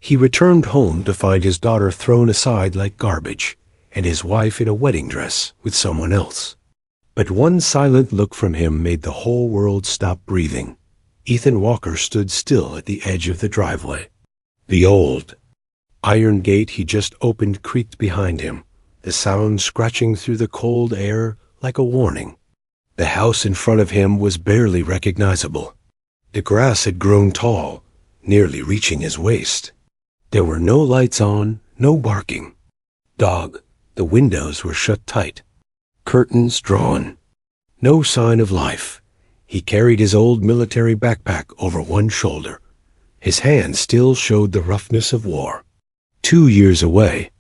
He returned home to find his daughter thrown aside like garbage, and his wife in a wedding dress with someone else. But one silent look from him made the whole world stop breathing. Ethan Walker stood still at the edge of the driveway. The old iron gate he just opened creaked behind him, the sound scratching through the cold air like a warning. The house in front of him was barely recognizable. The grass had grown tall, nearly reaching his waist. There were no lights on, no barking. The windows were shut tight, curtains drawn. No sign of life. He carried his old military backpack over one shoulder. His hand still showed the roughness of war. 2 years away.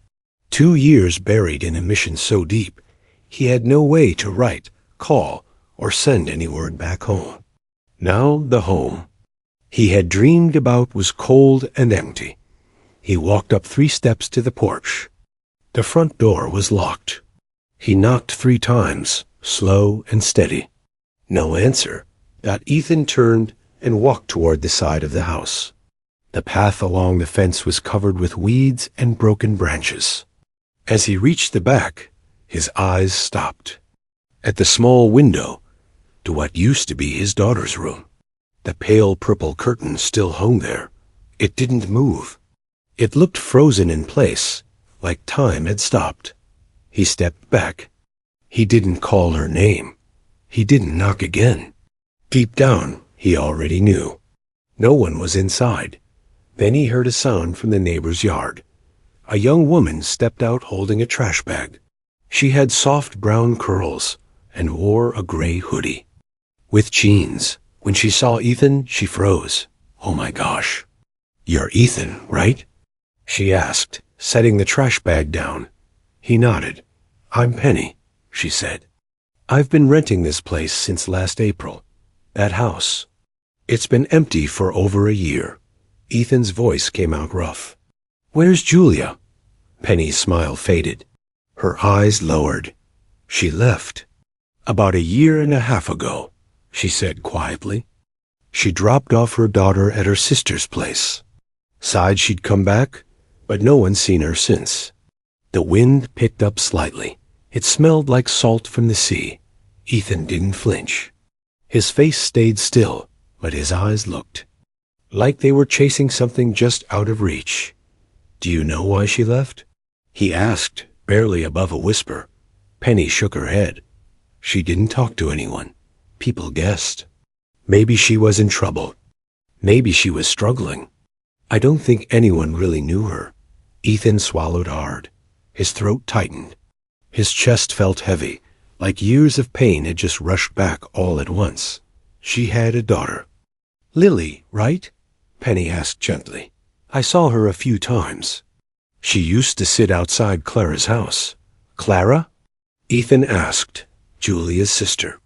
2 years buried in a mission so deep, he had no way to write, call, or send any word back home. Now the home he had dreamed about was cold and empty. He walked up 3 steps to the porch. The front door was locked. He knocked 3 times, slow and steady. No answer. Ethan turned and walked toward the side of the house. The path along the fence was covered with weeds and broken branches. As he reached the back, his eyes stopped. At the small window to what used to be his daughter's room. The pale purple curtain still hung there. It didn't move. It looked frozen in place, like time had stopped. He stepped back. He didn't call her name. He didn't knock again. Deep down, he already knew. No one was inside. Then he heard a sound from the neighbor's yard. A young woman stepped out holding a trash bag. She had soft brown curls and wore a gray hoodie. With jeans. When she saw Ethan, she froze. Oh my gosh. You're Ethan, right? She asked, setting the trash bag down. He nodded. I'm Penny, she said. I've been renting this place since last April. That house. It's been empty for over a year. Ethan's voice came out rough. Where's Julia? Penny's smile faded. Her eyes lowered. She left. About a year and a half ago, she said quietly. She dropped off her daughter at her sister's place. Sighed she'd come back, but no one's seen her since. The wind picked up slightly. It smelled like salt from the sea. Ethan didn't flinch. His face stayed still, but his eyes looked like they were chasing something just out of reach. Do you know why she left? He asked, barely above a whisper. Penny shook her head. She didn't talk to anyone. People guessed. Maybe she was in trouble. Maybe she was struggling. I don't think anyone really knew her. Ethan swallowed hard. His throat tightened. His chest felt heavy, like years of pain had just rushed back all at once. She had a daughter. Lily, right? Penny asked gently. I saw her a few times. She used to sit outside Clara's house. Clara? Ethan asked. Julia's sister.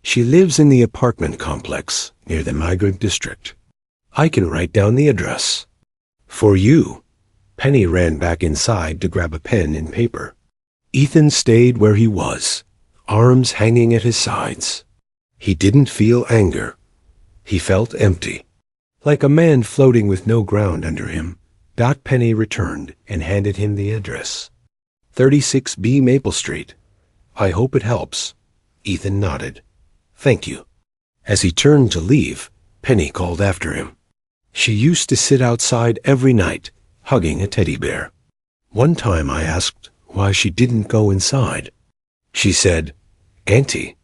She lives in the apartment complex near the migrant district. I can write down the address. For you. Penny ran back inside to grab a pen and paper. Ethan stayed where he was, arms hanging at his sides. He didn't feel anger. He felt empty. Like a man floating with no ground under him, Penny returned and handed him the address. 36B Maple Street. I hope it helps. Ethan nodded. Thank you. As he turned to leave, Penny called after him. She used to sit outside every night, hugging a teddy bear. One time I asked why she didn't go inside. She said, Auntie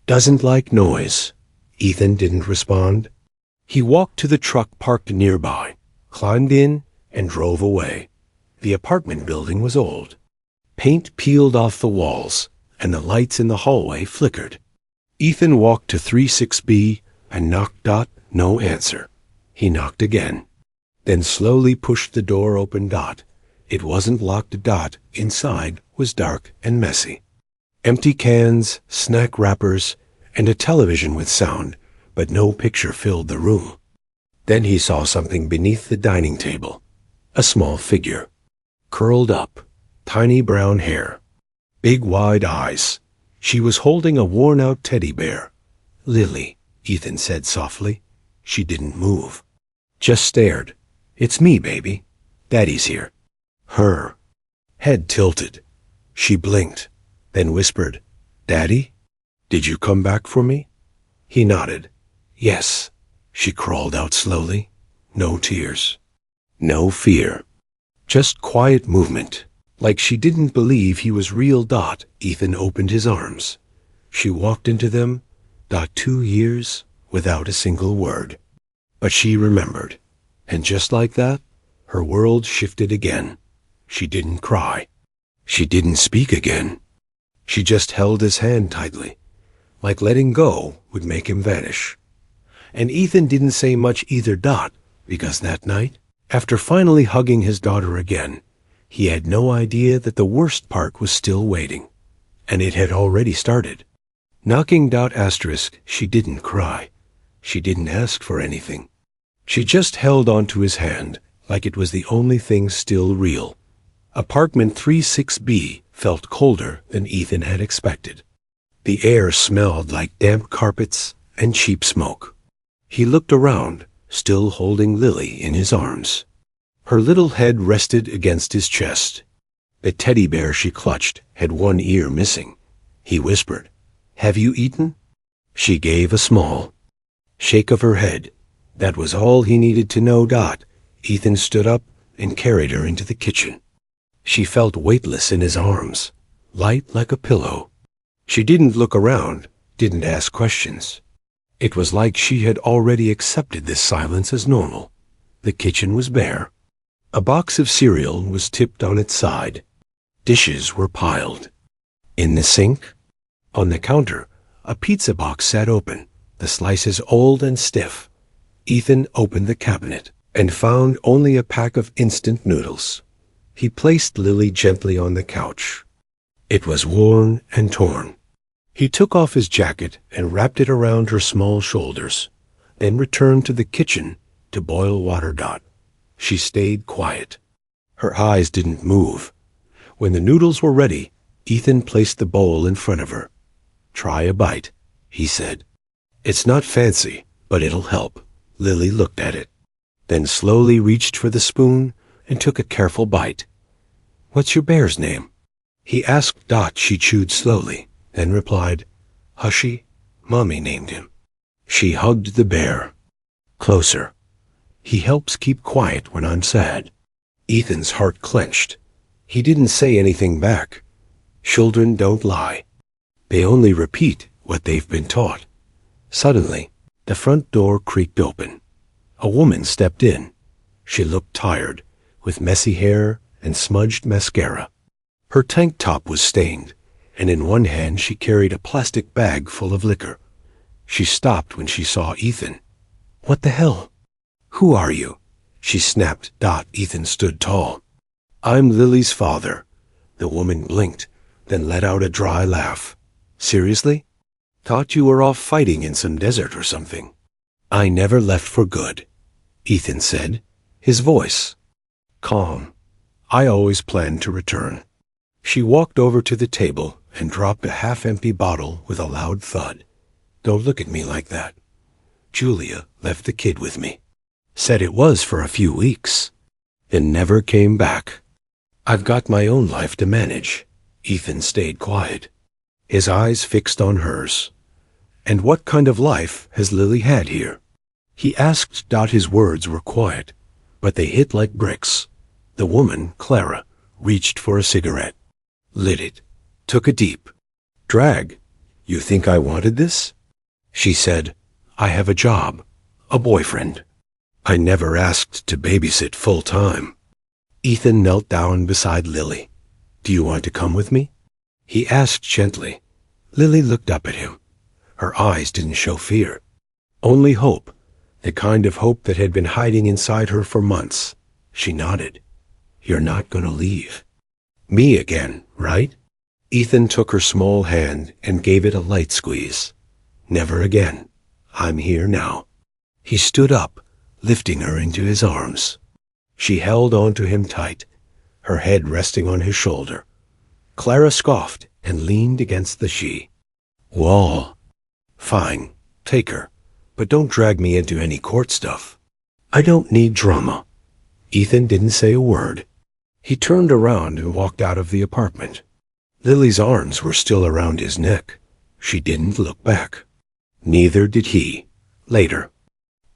doesn't like noise. Ethan didn't respond. He walked to the truck parked nearby, climbed in, and drove away. The apartment building was old. Paint peeled off the walls, and the lights in the hallway flickered. Ethan walked to 36B and knocked. No answer. He knocked again, then slowly pushed the door open. It wasn't locked. Inside was dark and messy. Empty cans, snack wrappers, and a television with sound, but no picture filled the room. Then he saw something beneath the dining table. A small figure. Curled up, tiny brown hair, big wide eyes. She was holding a worn-out teddy bear. Lily, Ethan said softly. She didn't move. Just stared. It's me, baby. Daddy's here. Her head tilted. She blinked, then whispered, Daddy? Did you come back for me? He nodded. Yes. She crawled out slowly. No tears. No fear. Just quiet movement. Like she didn't believe he was real. Ethan opened his arms. She walked into them. 2 years without a single word. But she remembered. And just like that, her world shifted again. She didn't cry. She didn't speak again. She just held his hand tightly, like letting go would make him vanish. And Ethan didn't say much either. Because that night, after finally hugging his daughter again, he had no idea that the worst part was still waiting. And it had already started. Knocking asterisk, she didn't cry. She didn't ask for anything. She just held onto his hand like it was the only thing still real. Apartment 36B felt colder than Ethan had expected. The air smelled like damp carpets and cheap smoke. He looked around, still holding Lily in his arms. Her little head rested against his chest. The teddy bear she clutched had one ear missing. He whispered, Have you eaten? She gave a small shake of her head. That was all he needed to know. Ethan stood up and carried her into the kitchen. She felt weightless in his arms, light like a pillow. She didn't look around, didn't ask questions. It was like she had already accepted this silence as normal. The kitchen was bare. A box of cereal was tipped on its side. Dishes were piled. In the sink, on the counter, a pizza box sat open, the slices old and stiff. Ethan opened the cabinet and found only a pack of instant noodles. He placed Lily gently on the couch. It was worn and torn. He took off his jacket and wrapped it around her small shoulders, then returned to the kitchen to boil water. She stayed quiet. Her eyes didn't move. When the noodles were ready, Ethan placed the bowl in front of her. Try a bite, he said. It's not fancy, but it'll help. Lily looked at it, then slowly reached for the spoon and took a careful bite. What's your bear's name? He asked. She chewed slowly, then replied, Hushy, Mommy named him. She hugged the bear. Closer. He helps keep quiet when I'm sad. Ethan's heart clenched. He didn't say anything back. Children don't lie. They only repeat what they've been taught. Suddenly, the front door creaked open. A woman stepped in. She looked tired, with messy hair and smudged mascara. Her tank top was stained, and in one hand she carried a plastic bag full of liquor. She stopped when she saw Ethan. What the hell? Who are you? She snapped. Ethan stood tall. I'm Lily's father. The woman blinked, then let out a dry laugh. Seriously? Thought you were off fighting in some desert or something. I never left for good, Ethan said, his voice calm. I always planned to return. She walked over to the table and dropped a half-empty bottle with a loud thud. Don't look at me like that. Julia left the kid with me. Said it was for a few weeks, then never came back. I've got my own life to manage. Ethan stayed quiet, his eyes fixed on hers. And what kind of life has Lily had here? He asked. His words were quiet, but they hit like bricks. The woman, Clara, reached for a cigarette, lit it, took a deep drag. You think I wanted this? She said, I have a job, a boyfriend. I never asked to babysit full time. Ethan knelt down beside Lily. Do you want to come with me? He asked gently. Lily looked up at him. Her eyes didn't show fear, only hope, the kind of hope that had been hiding inside her for months. She nodded. You're not going to leave me again, right? Ethan took her small hand and gave it a light squeeze. Never again. I'm here now. He stood up, lifting her into his arms. She held on to him tight, her head resting on his shoulder. Clara scoffed and leaned against the she. Wall. Fine, take her, but don't drag me into any court stuff. I don't need drama. Ethan didn't say a word. He turned around and walked out of the apartment. Lily's arms were still around his neck. She didn't look back. Neither did he. Later.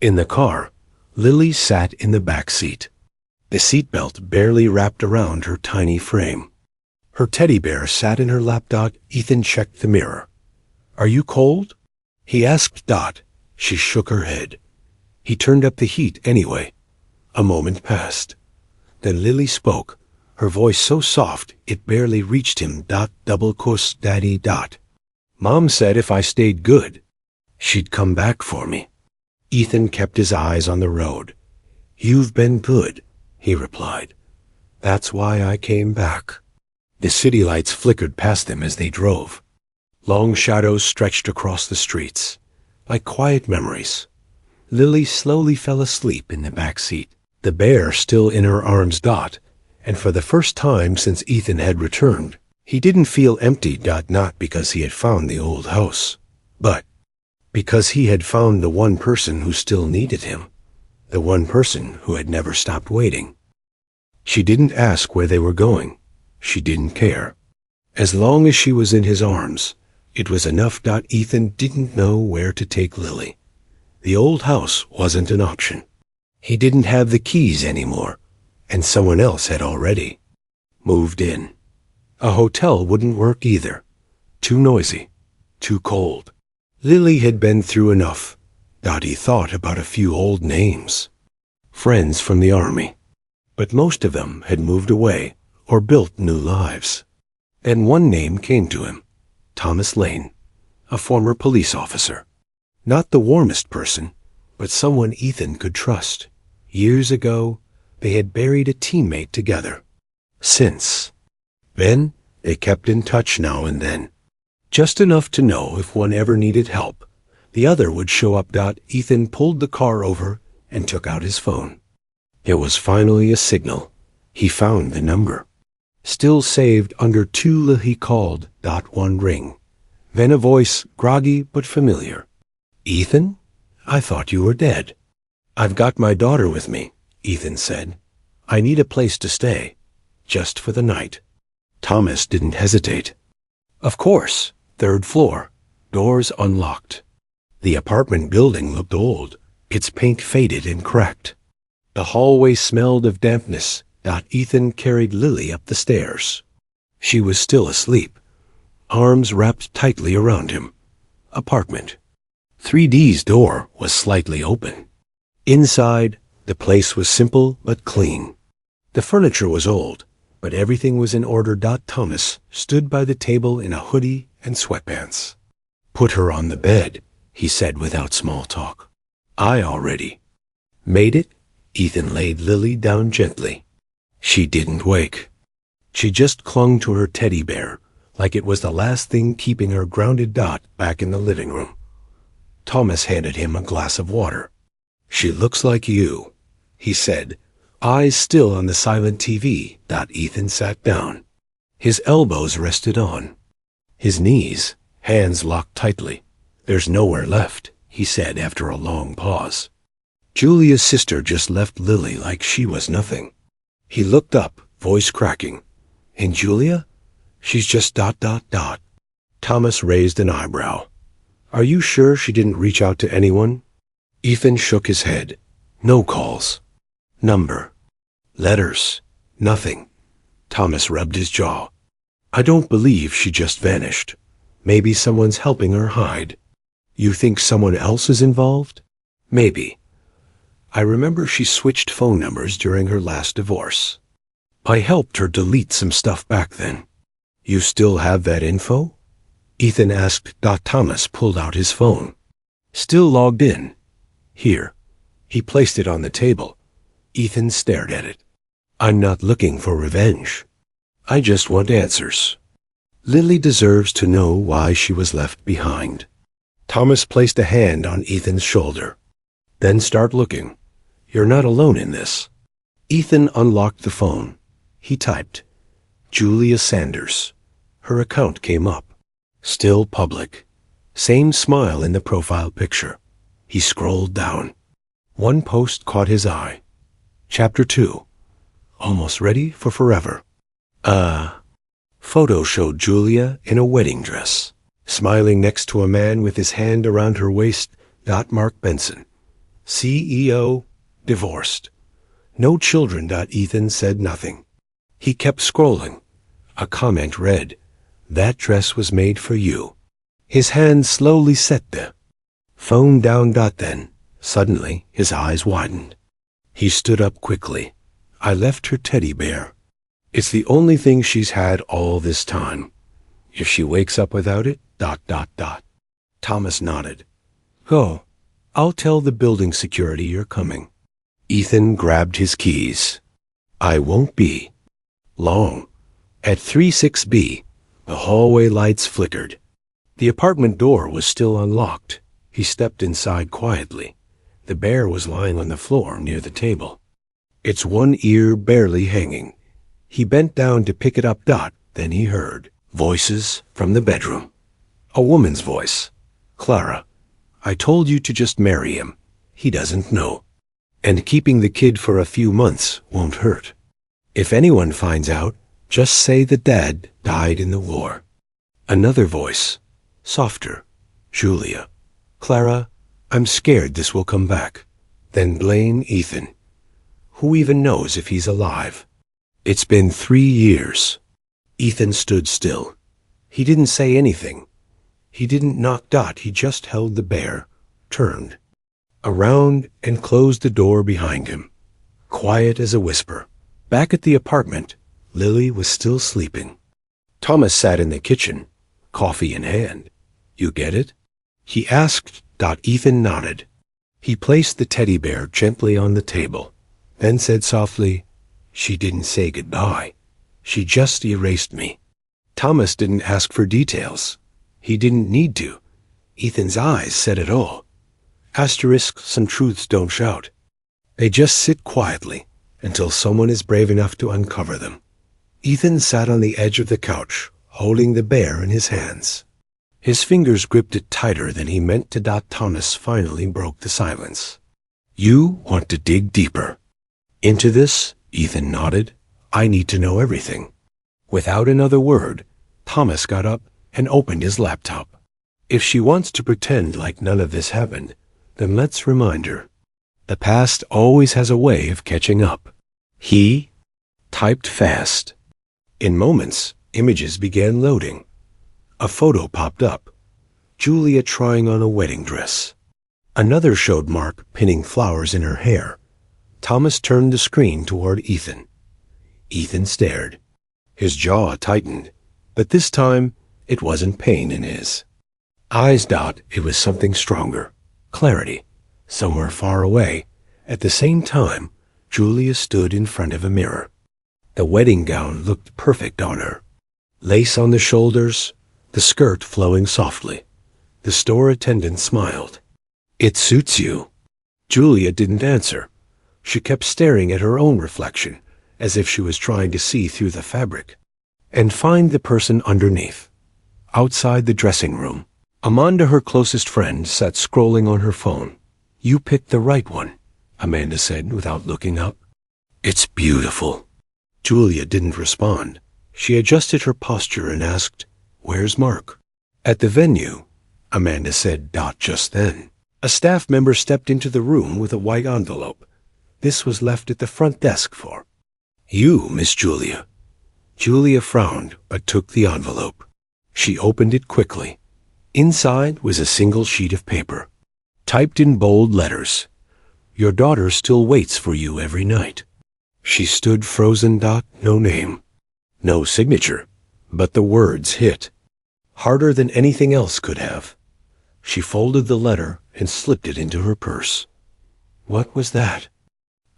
In the car, Lily sat in the back seat. The seatbelt barely wrapped around her tiny frame. Her teddy bear sat in her lap. Ethan checked the mirror. "Are you cold?" he asked. She shook her head. He turned up the heat anyway. A moment passed. Then Lily spoke, her voice so soft it barely reached him. Double cuss, Daddy. Mom said if I stayed good, she'd come back for me. Ethan kept his eyes on the road. "You've been good," he replied. "That's why I came back." The city lights flickered past them as they drove. Long shadows stretched across the streets, like quiet memories. Lily slowly fell asleep in the back seat, the bear still in her arms. And for the first time since Ethan had returned, he didn't feel empty. Not because he had found the old house, but because he had found the one person who still needed him, the one person who had never stopped waiting. She didn't ask where they were going. She didn't care. As long as she was in his arms, it was enough. Ethan didn't know where to take Lily. The old house wasn't an option. He didn't have the keys anymore, and someone else had already moved in. A hotel wouldn't work either. Too noisy, too cold. Lily had been through enough. He thought about a few old names, friends from the army, but most of them had moved away or built new lives. And one name came to him: Thomas Lane, a former police officer. Not the warmest person, but someone Ethan could trust. Years ago, they had buried a teammate together. Since then, they kept in touch now and then. Just enough to know if one ever needed help, the other would show up. Ethan pulled the car over and took out his phone. It was finally a signal. He found the number. Still saved under 2. He called. One ring. Then a voice, groggy but familiar. "Ethan? I thought you were dead." "I've got my daughter with me," Ethan said. "I need a place to stay, just for the night." Thomas didn't hesitate. "Of course, 3rd floor, doors unlocked." The apartment building looked old, its paint faded and cracked. The hallway smelled of dampness. Ethan carried Lily up the stairs. She was still asleep, arms wrapped tightly around him. Apartment. 3D's door was slightly open. Inside, the place was simple but clean. The furniture was old, but everything was in order. Thomas stood by the table in a hoodie and sweatpants. "Put her on the bed," he said without small talk. "I already made it." Ethan laid Lily down gently. She didn't wake. She just clung to her teddy bear, like it was the last thing keeping her grounded. Back in the living room, Thomas handed him a glass of water. "She looks like you," he said, eyes still on the silent TV. Ethan sat down. His elbows rested on his knees, hands locked tightly. "There's nowhere left," he said after a long pause. "Julia's sister just left Lily like she was nothing." He looked up, voice cracking. "And Julia? She's just ... Thomas raised an eyebrow. "Are you sure she didn't reach out to anyone?" Ethan shook his head. "No calls. Number. Letters. Nothing." Thomas rubbed his jaw. "I don't believe she just vanished. Maybe someone's helping her hide." "You think someone else is involved?" "Maybe. I remember she switched phone numbers during her last divorce. I helped her delete some stuff back then." "You still have that info?" Ethan asked. Thomas pulled out his phone. "Still logged in. Here." He placed it on the table. Ethan stared at it. "I'm not looking for revenge. I just want answers. Lily deserves to know why she was left behind." Thomas placed a hand on Ethan's shoulder. "Then start looking. You're not alone in this." Ethan unlocked the phone. He typed, "Julia Sanders." Her account came up. Still public. Same smile in the profile picture. He scrolled down. One post caught his eye. Chapter 2. almost ready for forever. Photo showed Julia in a wedding dress, smiling next to a man with his hand around her waist. Mark Benson, CEO, divorced. No children. Ethan said nothing. He kept scrolling. A comment read, "That dress was made for you." His hand slowly set the phone down. Then, suddenly, his eyes widened. He stood up quickly. "I left her teddy bear. It's the only thing she's had all this time. If she wakes up without it, ... Thomas nodded. "Go. I'll tell the building security you're coming." Ethan grabbed his keys. "I won't be long." At 36B, the hallway lights flickered. The apartment door was still unlocked. He stepped inside quietly. The bear was lying on the floor near the table, its one ear barely hanging. He bent down to pick it up. Then he heard voices from the bedroom. A woman's voice. "Clara, I told you to just marry him. He doesn't know. And keeping the kid for a few months won't hurt. If anyone finds out, just say that Dad died in the war." Another voice, softer. "Julia. Clara, I'm scared this will come back." Then blame Ethan. "Who even knows if he's alive? It's been 3 years." Ethan stood still. He didn't say anything. He didn't knock. He just held the bear, turned around, and closed the door behind him, quiet as a whisper. Back at the apartment, Lily was still sleeping. Thomas sat in the kitchen, coffee in hand. "You get it?" he asked. Ethan nodded. He placed the teddy bear gently on the table, then said softly, "She didn't say goodbye. She just erased me." Thomas didn't ask for details. He didn't need to. Ethan's eyes said it all. Some truths don't shout. They just sit quietly until someone is brave enough to uncover them. Ethan sat on the edge of the couch, holding the bear in his hands. His fingers gripped it tighter than he meant to. Thomas finally broke the silence. "You want to dig deeper into this?" Ethan nodded. "I need to know everything." Without another word, Thomas got up and opened his laptop. If she wants to pretend like none of this happened, then let's remind her. The past always has a way of catching up. He typed fast. In moments, images began loading. A photo popped up. Julia trying on a wedding dress. Another showed Mark pinning flowers in her hair. Thomas turned the screen toward Ethan. Ethan stared. His jaw tightened, but this time it wasn't pain in his eyes. It was something stronger. Clarity. Somewhere far away. At the same time, Julia stood in front of a mirror. The wedding gown looked perfect on her. Lace on the shoulders, the skirt flowing softly. The store attendant smiled. "It suits you." Julia didn't answer. She kept staring at her own reflection, as if she was trying to see through the fabric and find the person underneath. Outside the dressing room, Amanda, her closest friend, sat scrolling on her phone. "You picked the right one," Amanda said without looking up. "It's beautiful." Julia didn't respond. She adjusted her posture and asked, "Where's Mark?" "At the venue," Amanda said. Just then, a staff member stepped into the room with a white envelope. This was left at the front desk for you, Miss Julia. Julia frowned, but took the envelope. She opened it quickly. Inside was a single sheet of paper, typed in bold letters. "Your daughter still waits for you every night." She stood frozen. No name, no signature, but the words hit harder than anything else could have. She folded the letter and slipped it into her purse. "What was that?"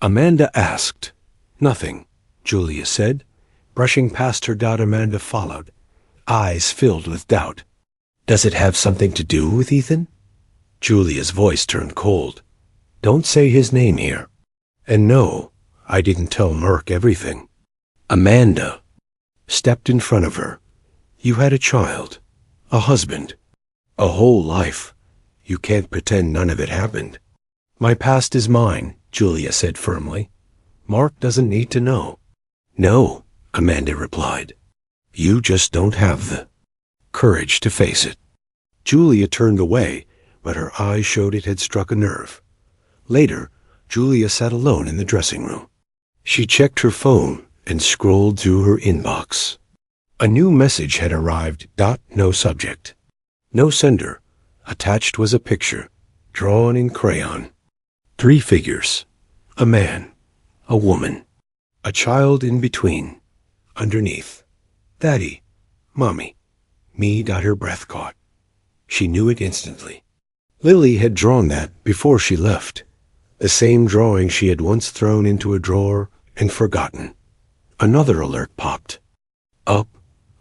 Amanda asked. "Nothing," Julia said. Brushing past her. Amanda followed, eyes filled with doubt. "Does it have something to do with Ethan?" Julia's voice turned cold. "Don't say his name here. And no, I didn't tell Mark everything." Amanda stepped in front of her. "You had a child, a husband, a whole life. You can't pretend none of it happened." "My past is mine," Julia said firmly. "Mark doesn't need to know." No, Amanda replied. You just don't have the courage to face it. Julia turned away, but her eyes showed it had struck a nerve. Later, Julia sat alone in the dressing room. She checked her phone and scrolled through her inbox. A new message had arrived. No subject. No sender. Attached was a picture, drawn in crayon. 3 figures. A man, a woman, a child in between. Underneath, Daddy, Mommy, me. Her breath caught. She knew it instantly. Lily had drawn that before she left. The same drawing she had once thrown into a drawer and forgotten. Another alert popped up.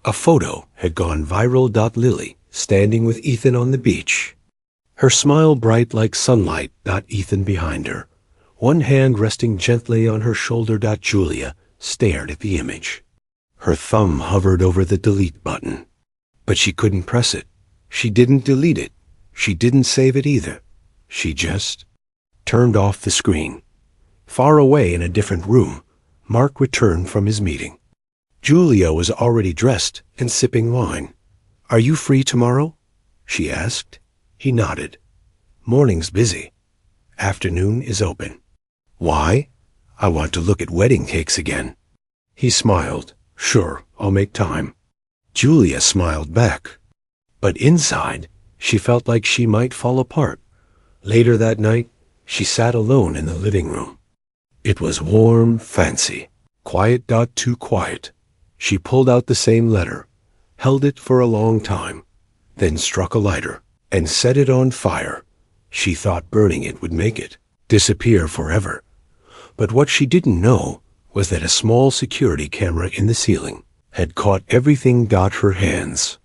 A photo had gone viral. Lily, standing with Ethan on the beach. Her smile bright like sunlight. Ethan behind her, one hand resting gently on her shoulder. Julia stared at the image. Her thumb hovered over the delete button. But she couldn't press it. She didn't delete it. She didn't save it either. She just turned off the screen. Far away in a different room, Mark returned from his meeting. Julia was already dressed and sipping wine. Are you free tomorrow? She asked. He nodded. Morning's busy. Afternoon is open. Why? I want to look at wedding cakes again. He smiled. Sure, I'll make time. Julia smiled back. But inside, she felt like she might fall apart. Later that night, she sat alone in the living room. It was warm, fancy, quiet. Too quiet. She pulled out the same letter, held it for a long time, then struck a lighter and set it on fire. She thought burning it would make it disappear forever. But what she didn't know was that a small security camera in the ceiling had caught everything. Her hands,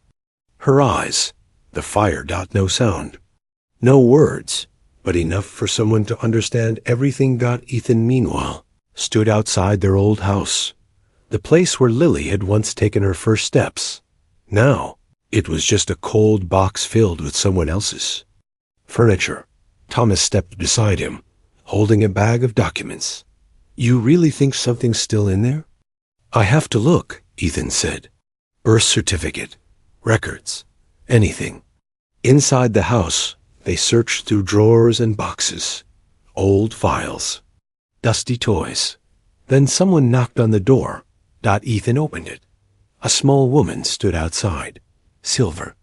her eyes, the fire. No sound. No words, but enough for someone to understand everything. Ethan, meanwhile, stood outside their old house, the place where Lily had once taken her first steps. Now, it was just a cold box filled with someone else's furniture. Thomas stepped beside him, holding a bag of documents. You really think something's still in there? I have to look, Ethan said. Birth certificate, records, anything. Inside the house, they searched through drawers and boxes, old files, dusty toys. Then someone knocked on the door. Ethan opened it. A small woman stood outside, silver,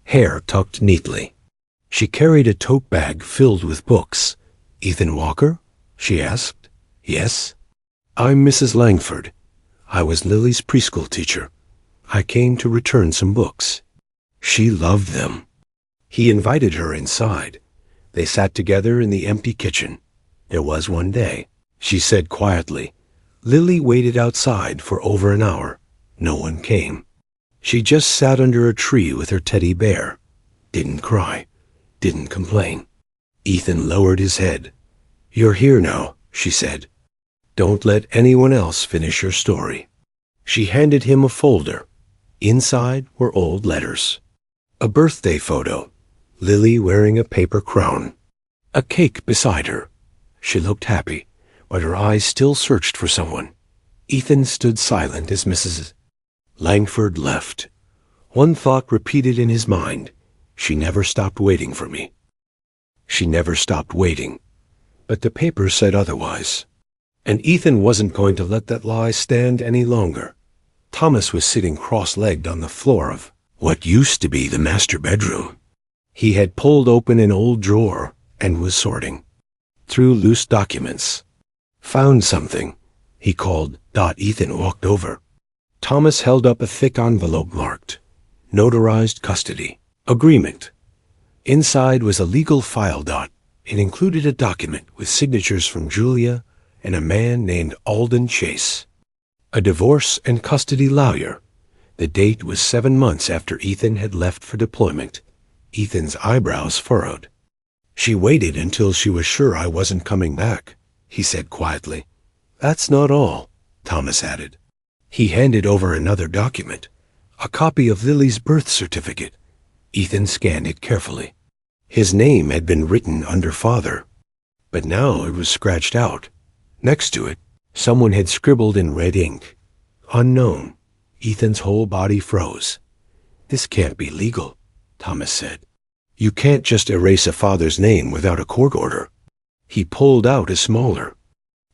hair tucked neatly. She carried a tote bag filled with books. Ethan Walker? She asked. Yes. I'm Mrs. Langford. I was Lily's preschool teacher. I came to return some books. She loved them. He invited her inside. They sat together in the empty kitchen. There was one day, she said quietly. Lily waited outside for over an hour. No one came. She just sat under a tree with her teddy bear. Didn't cry. Didn't complain. Ethan lowered his head. You're here now, she said. Don't let anyone else finish your story. She handed him a folder. Inside were old letters. A birthday photo. Lily wearing a paper crown. A cake beside her. She looked happy, but her eyes still searched for someone. Ethan stood silent as Mrs. Langford left. One thought repeated in his mind. She never stopped waiting for me. She never stopped waiting. But the paper said otherwise. And Ethan wasn't going to let that lie stand any longer. Thomas was sitting cross-legged on the floor of what used to be the master bedroom. He had pulled open an old drawer and was sorting through loose documents. Found something, he called. Ethan walked over. Thomas held up a thick envelope marked Notarized Custody Agreement. Inside was a legal file. It included a document with signatures from Julia and a man named Alden Chase, a divorce and custody lawyer. The date was 7 months after Ethan had left for deployment. Ethan's eyebrows furrowed. She waited until she was sure I wasn't coming back, he said quietly. That's not all, Thomas added. He handed over another document, a copy of Lily's birth certificate. Ethan scanned it carefully. His name had been written under father, but now it was scratched out. Next to it, someone had scribbled in red ink, Unknown. Ethan's whole body froze. This can't be legal, Thomas said. You can't just erase a father's name without a court order. He pulled out a smaller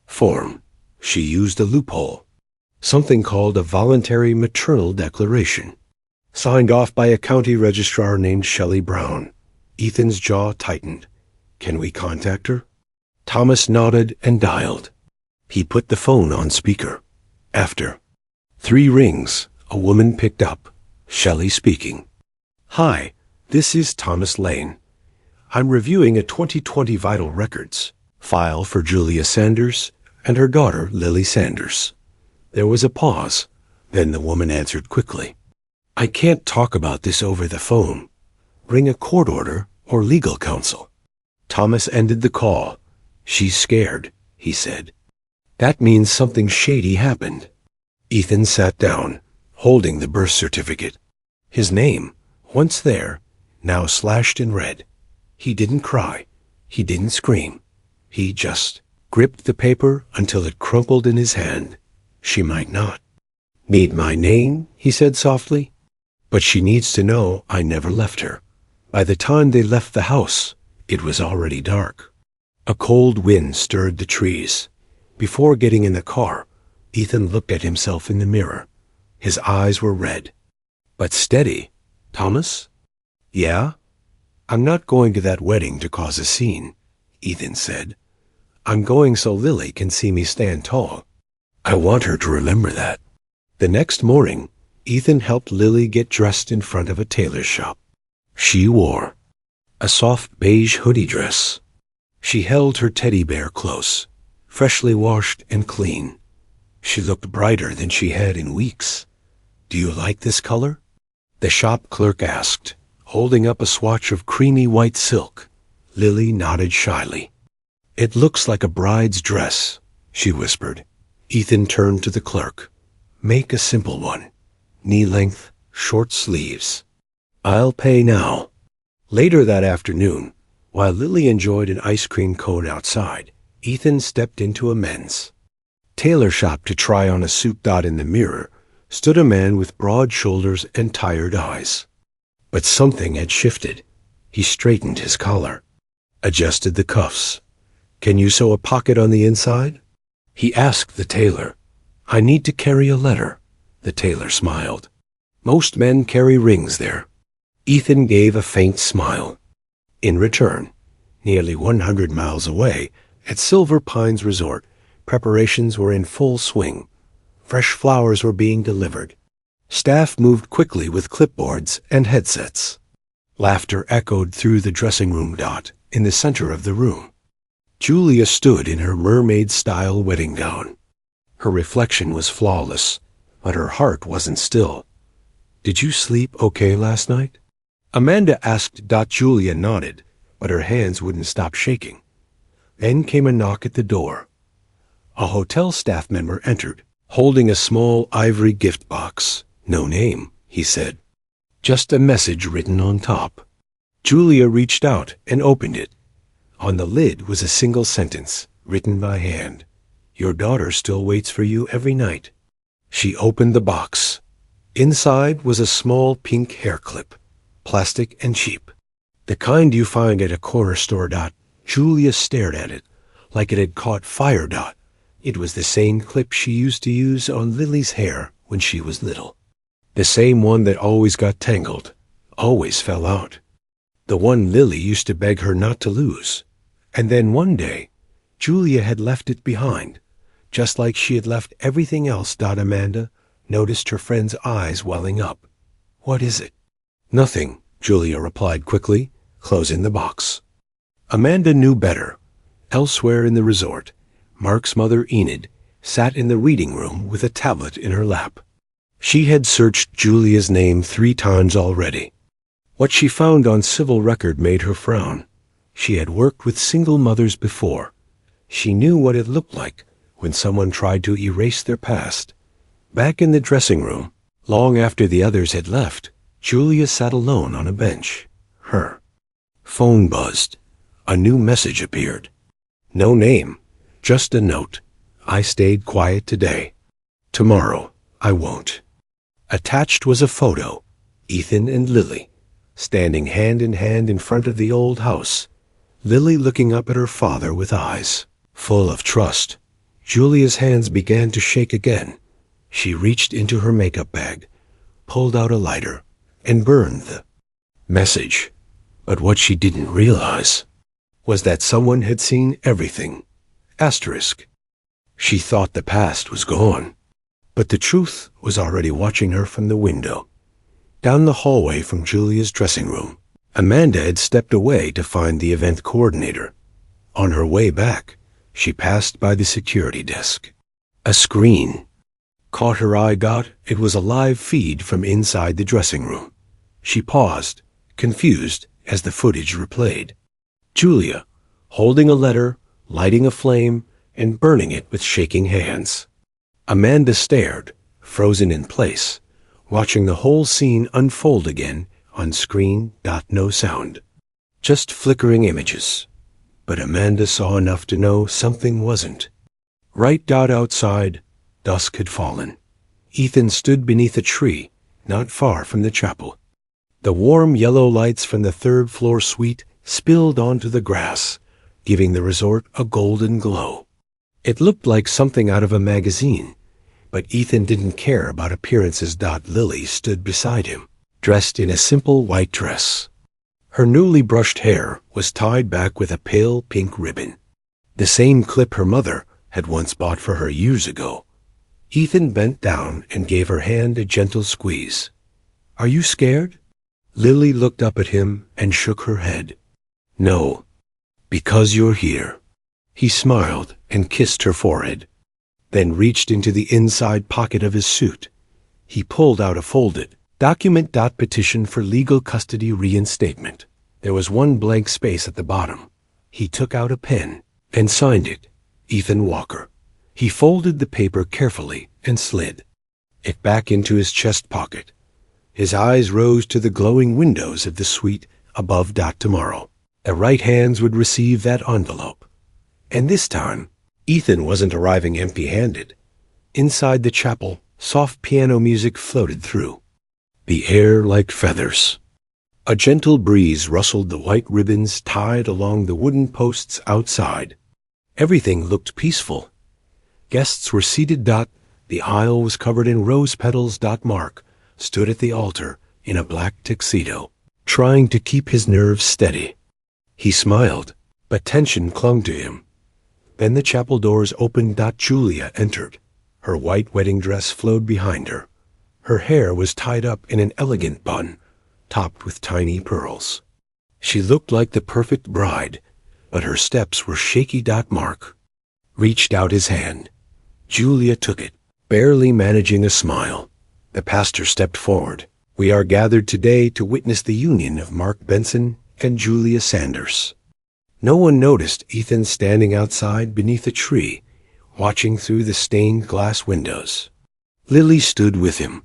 form. She used a loophole. Something called a voluntary maternal declaration. Signed off by a county registrar named Shelley Brown. Ethan's jaw tightened. Can we contact her? Thomas nodded and dialed. He put the phone on speaker. After 3 rings, a woman picked up. Shelley speaking. Hi, this is Thomas Lane. I'm reviewing a 2020 vital records file for Julia Sanders and her daughter Lily Sanders. There was a pause. Then the woman answered quickly. I can't talk about this over the phone. Bring a court order or legal counsel. Thomas ended the call. She's scared, he said. That means something shady happened. Ethan sat down, holding the birth certificate. His name, once there, now slashed in red. He didn't cry. He didn't scream. He just gripped the paper until it crumpled in his hand. She might not. Need my name, he said softly. But she needs to know I never left her. By the time they left the house, it was already dark. A cold wind stirred the trees. Before getting in the car, Ethan looked at himself in the mirror. His eyes were red. But steady. Thomas? Yeah? I'm not going to that wedding to cause a scene, Ethan said. I'm going so Lily can see me stand tall. I want her to remember that. The next morning, Ethan helped Lily get dressed in front of a tailor's shop. She wore a soft beige hoodie dress. She held her teddy bear close, freshly washed and clean. She looked brighter than she had in weeks. Do you like this color? The shop clerk asked, holding up a swatch of creamy white silk. Lily nodded shyly. It looks like a bride's dress, she whispered. Ethan turned to the clerk. Make a simple one. Knee-length, short sleeves. I'll pay now. Later that afternoon, while Lily enjoyed an ice cream cone outside, Ethan stepped into a men's tailor shop to try on a suit. In the mirror stood a man with broad shoulders and tired eyes. But something had shifted. He straightened his collar, adjusted the cuffs. Can you sew a pocket on the inside? He asked the tailor. I need to carry a letter. The tailor smiled. Most men carry rings there. Ethan gave a faint smile. In return, nearly 100 miles away, at Silver Pines Resort, preparations were in full swing. Fresh flowers were being delivered. Staff moved quickly with clipboards and headsets. Laughter echoed through the dressing room. In the center of the room, Julia stood in her mermaid-style wedding gown. Her reflection was flawless, but her heart wasn't still. Did you sleep okay last night? Amanda asked. Julia nodded, but her hands wouldn't stop shaking. Then came a knock at the door. A hotel staff member entered, holding a small ivory gift box. No name, he said. Just a message written on top. Julia reached out and opened it. On the lid was a single sentence, written by hand. Your daughter still waits for you every night. She opened the box. Inside was a small pink hair clip, plastic and cheap. The kind you find at a corner store. Julia stared at it, like it had caught fire. It was the same clip she used to use on Lily's hair when she was little. The same one that always got tangled, always fell out. The one Lily used to beg her not to lose. And then one day, Julia had left it behind, just like she had left everything else. Amanda noticed her friend's eyes welling up. What is it? Nothing, Julia replied quickly, closing the box. Amanda knew better. Elsewhere in the resort, Mark's mother Enid sat in the reading room with a tablet in her lap. She had searched Julia's name 3 times already. What she found on civil record made her frown. She had worked with single mothers before. She knew what it looked like when someone tried to erase their past. Back in the dressing room, long after the others had left, Julia sat alone on a bench. Her phone buzzed. A new message appeared. No name, just a note. I stayed quiet today. Tomorrow, I won't. Attached was a photo, Ethan and Lily, standing hand in hand in front of the old house, Lily looking up at her father with eyes full of trust. Julia's hands began to shake again. She reached into her makeup bag, pulled out a lighter, and burned the message. But what she didn't realize was that someone had seen everything. Asterisk. She thought the past was gone, but the truth was already watching her from the window. Down the hallway from Julia's dressing room, Amanda had stepped away to find the event coordinator. On her way back, she passed by the security desk. A screen caught her eye. It was a live feed from inside the dressing room. She paused, confused, as the footage replayed. Julia, holding a letter, lighting a flame, and burning it with shaking hands. Amanda stared, frozen in place, watching the whole scene unfold again on screen. No sound, just flickering images. But Amanda saw enough to know something wasn't right. Outside, dusk had fallen. Ethan stood beneath a tree, not far from the chapel. The warm yellow lights from the third-floor suite spilled onto the grass, giving the resort a golden glow. It looked like something out of a magazine, but Ethan didn't care about appearances. Lily stood beside him, dressed in a simple white dress. Her newly brushed hair was tied back with a pale pink ribbon, the same clip her mother had once bought for her years ago. Ethan bent down and gave her hand a gentle squeeze. "Are you scared?" Lily looked up at him and shook her head. "No, because you're here." He smiled and kissed her forehead, then reached into the inside pocket of his suit. He pulled out a folded document. Petition for legal custody reinstatement. There was one blank space at the bottom. He took out a pen and signed it, Ethan Walker. He folded the paper carefully and slid it back into his chest pocket. His eyes rose to the glowing windows of the suite above. Tomorrow, the right hands would receive that envelope. And this time, Ethan wasn't arriving empty-handed. Inside the chapel, soft piano music floated through the air like feathers. A gentle breeze rustled the white ribbons tied along the wooden posts outside. Everything looked peaceful. Guests were seated. The aisle was covered in rose petals. Mark stood at the altar in a black tuxedo, trying to keep his nerves steady. He smiled, but tension clung to him. Then the chapel doors opened. Julia entered. Her white wedding dress flowed behind her. Her hair was tied up in an elegant bun, topped with tiny pearls. She looked like the perfect bride, but her steps were shaky. Mark reached out his hand. Julia took it, barely managing a smile. The pastor stepped forward. "We are gathered today to witness the union of Mark Benson and Julia Sanders." No one noticed Ethan standing outside beneath a tree, watching through the stained glass windows. Lily stood with him,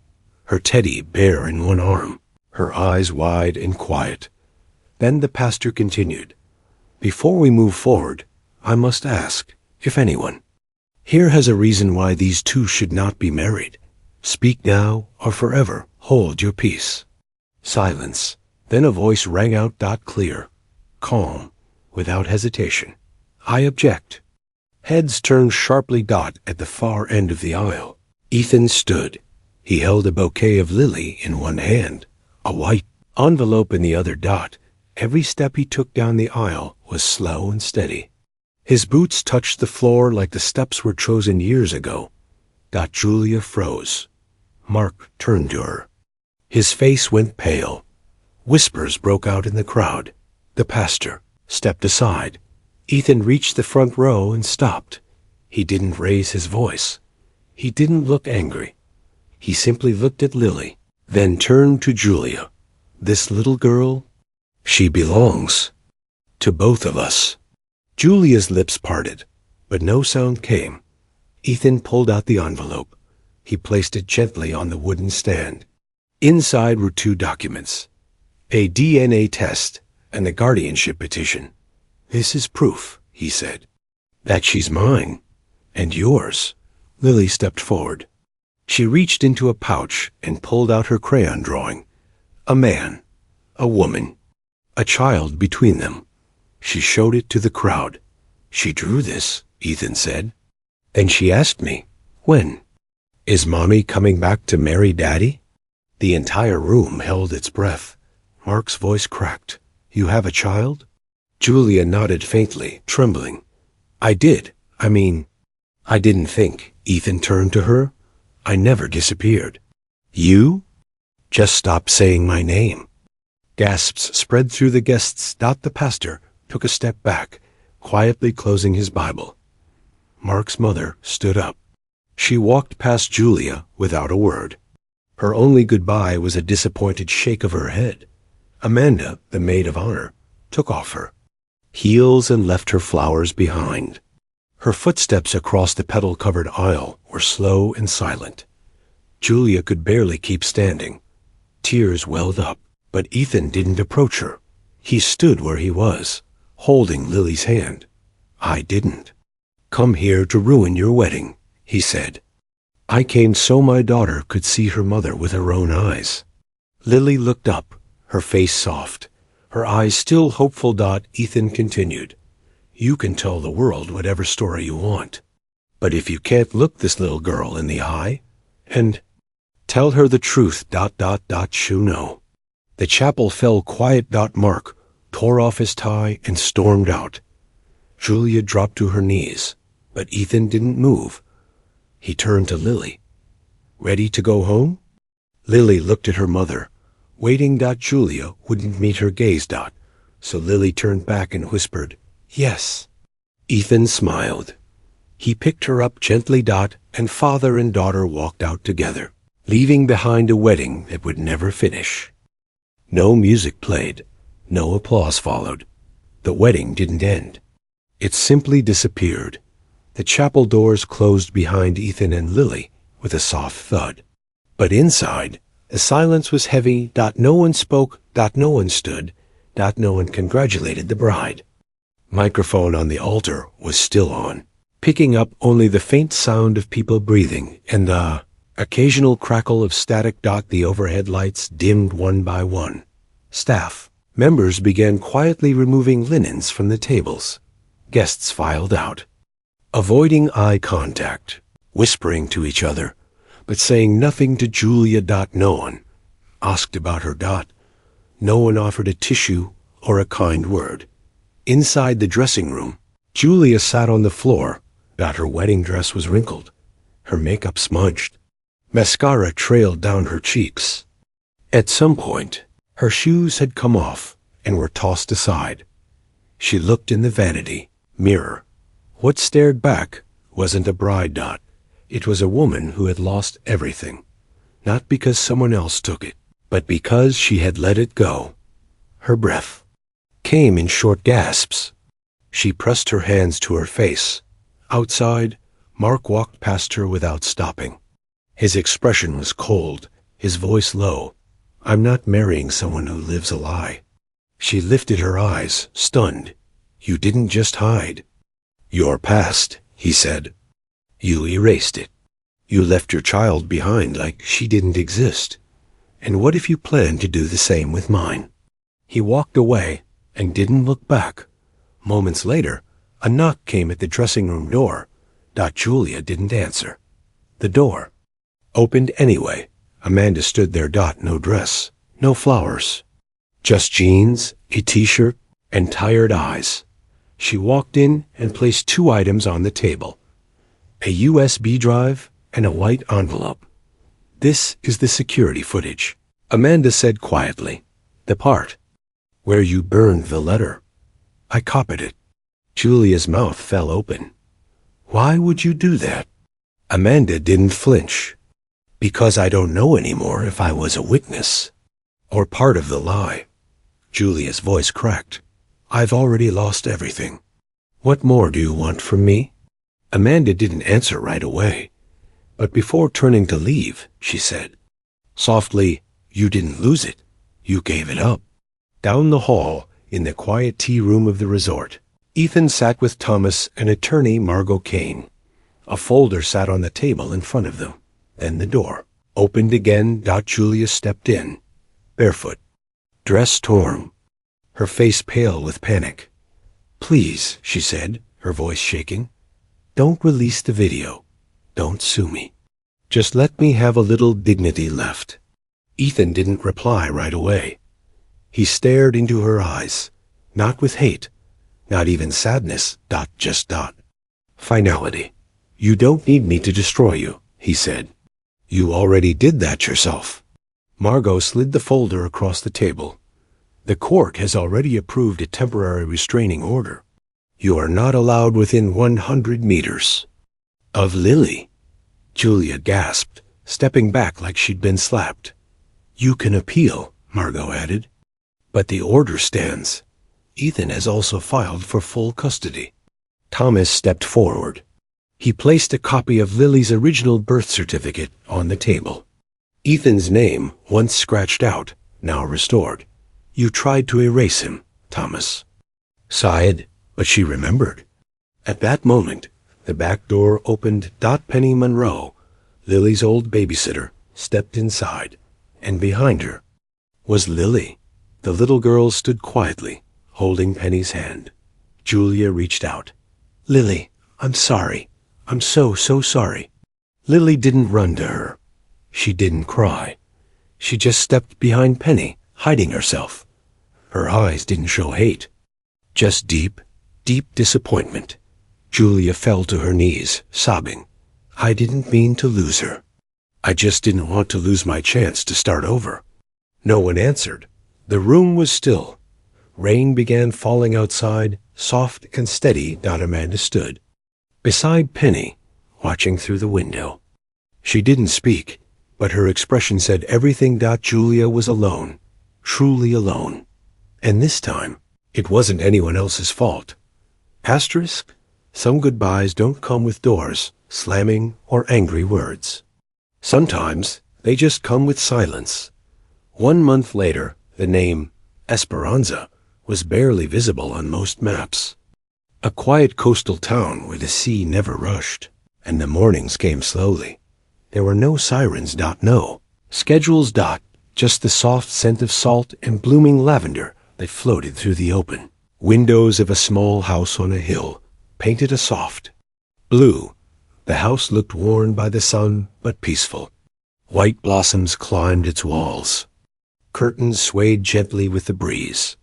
her teddy bare in one arm, her eyes wide and quiet. Then the pastor continued, "Before we move forward, I must ask if anyone here has a reason why these two should not be married. Speak now or forever hold your peace." Silence. Then a voice rang out. Clear, calm, without hesitation. "I object." Heads turned sharply. At the far end of the aisle, Ethan stood. He held a bouquet of lily in one hand, a white envelope in the other. Every step he took down the aisle was slow and steady. His boots touched the floor like the steps were chosen years ago. Julia froze. Mark turned to her. His face went pale. Whispers broke out in the crowd. The pastor stepped aside. Ethan reached the front row and stopped. He didn't raise his voice. He didn't look angry. He simply looked at Lily, then turned to Julia. "This little girl, she belongs to both of us." Julia's lips parted, but no sound came. Ethan pulled out the envelope. He placed it gently on the wooden stand. Inside were two documents, a DNA test and a guardianship petition. "This is proof," he said, "that she's mine and yours." Lily stepped forward. She reached into a pouch and pulled out her crayon drawing. A man, a woman, a child between them. She showed it to the crowd. "She drew this," Ethan said. "And she asked me, when? Is Mommy coming back to marry Daddy?" The entire room held its breath. Mark's voice cracked. "You have a child?" Julia nodded faintly, trembling. "I did. I didn't think." Ethan turned to her. "I never disappeared." "You?" "Just stop saying my name." Gasps spread through the guests. The pastor took a step back, quietly closing his Bible. Mark's mother stood up. She walked past Julia without a word. Her only goodbye was a disappointed shake of her head. Amanda, the maid of honor, took off her heels and left her flowers behind. Her footsteps across the petal-covered aisle were slow and silent. Julia could barely keep standing. Tears welled up, but Ethan didn't approach her. He stood where he was, holding Lily's hand. "I didn't come here to ruin your wedding," he said. "I came so my daughter could see her mother with her own eyes." Lily looked up, her face soft, her eyes still hopeful. Ethan continued, "You can tell the world whatever story you want. But if you can't look this little girl in the eye and tell her the truth, you know." The chapel fell quiet. Mark tore off his tie and stormed out. Julia dropped to her knees, but Ethan didn't move. He turned to Lily. "Ready to go home?" Lily looked at her mother, waiting. Julia wouldn't meet her gaze. So Lily turned back and whispered, "Yes." Ethan smiled. He picked her up gently. And father and daughter walked out together, leaving behind a wedding that would never finish. No music played. No applause followed. The wedding didn't end. It simply disappeared. The chapel doors closed behind Ethan and Lily with a soft thud. But inside, the silence was heavy. No one spoke. No one stood. No one congratulated the bride. Microphone on the altar was still on, picking up only the faint sound of people breathing and the occasional crackle of static. The overhead lights dimmed one by one. Staff members began quietly removing linens from the tables. Guests filed out, avoiding eye contact, whispering to each other, but saying nothing to Julia. No one asked about her. No one offered a tissue or a kind word. Inside the dressing room, Julia sat on the floor. Her wedding dress was wrinkled, her makeup smudged. Mascara trailed down her cheeks. At some point, her shoes had come off and were tossed aside. She looked in the vanity mirror. What stared back wasn't a bride. It was a woman who had lost everything, not because someone else took it, but because she had let it go. Her breath came in short gasps. She pressed her hands to her face. Outside, Mark walked past her without stopping. His expression was cold, his voice low. "I'm not marrying someone who lives a lie." She lifted her eyes, stunned. "You didn't just hide your past," he said. "You erased it. You left your child behind like she didn't exist. And what if you plan to do the same with mine?" He walked away and didn't look back. Moments later, a knock came at the dressing room door. Julia didn't answer. The door opened anyway. Amanda stood there. No dress, no flowers, just jeans, a t-shirt, and tired eyes. She walked in and placed 2 items on the table, a USB drive and a white envelope. "This is the security footage," Amanda said quietly. "The part where you burned the letter. I copied it." Julia's mouth fell open. "Why would you do that?" Amanda didn't flinch. "Because I don't know anymore if I was a witness or part of the lie." Julia's voice cracked. "I've already lost everything. What more do you want from me?" Amanda didn't answer right away, but before turning to leave, she said softly, "You didn't lose it. You gave it up." Down the hall, in the quiet tea room of the resort, Ethan sat with Thomas and attorney Margot Kane. A folder sat on the table in front of them. Then the door opened again. Julia stepped in, barefoot, dress torn, her face pale with panic. "Please," she said, her voice shaking, "don't release the video. Don't sue me. Just let me have a little dignity left." Ethan didn't reply right away. He stared into her eyes, not with hate, not even sadness, just finality. "You don't need me to destroy you," he said. "You already did that yourself." Margot slid the folder across the table. "The court has already approved a temporary restraining order. You are not allowed within 100 meters. Of Lily." Julia gasped, stepping back like she'd been slapped. "You can appeal," Margot added. "But the order stands. Ethan has also filed for full custody." Thomas stepped forward. He placed a copy of Lily's original birth certificate on the table. Ethan's name, once scratched out, now restored. "You tried to erase him," Thomas sighed, but she remembered. At that moment, the back door opened. Penny Monroe, Lily's old babysitter, stepped inside, and behind her was Lily. The little girl stood quietly, holding Penny's hand. Julia reached out. "Lily, I'm sorry. I'm so sorry." Lily didn't run to her. She didn't cry. She just stepped behind Penny, hiding herself. Her eyes didn't show hate, just deep disappointment. Julia fell to her knees, sobbing. "I didn't mean to lose her. I just didn't want to lose my chance to start over." No one answered. The room was still. Rain began falling outside, soft and steady. Amanda stood beside Penny, watching through the window. She didn't speak, but her expression said everything. Julia was alone, truly alone. And this time, it wasn't anyone else's fault. Asterisk, some goodbyes don't come with doors, slamming, or angry words. Sometimes they just come with silence. 1 month later, the name Esperanza was barely visible on most maps. A quiet coastal town where the sea never rushed, and the mornings came slowly. There were no sirens. No schedules. Just the soft scent of salt and blooming lavender that floated through the open windows of a small house on a hill, painted a soft blue. The house looked worn by the sun, but peaceful. White blossoms climbed its walls. Curtains swayed gently with the breeze.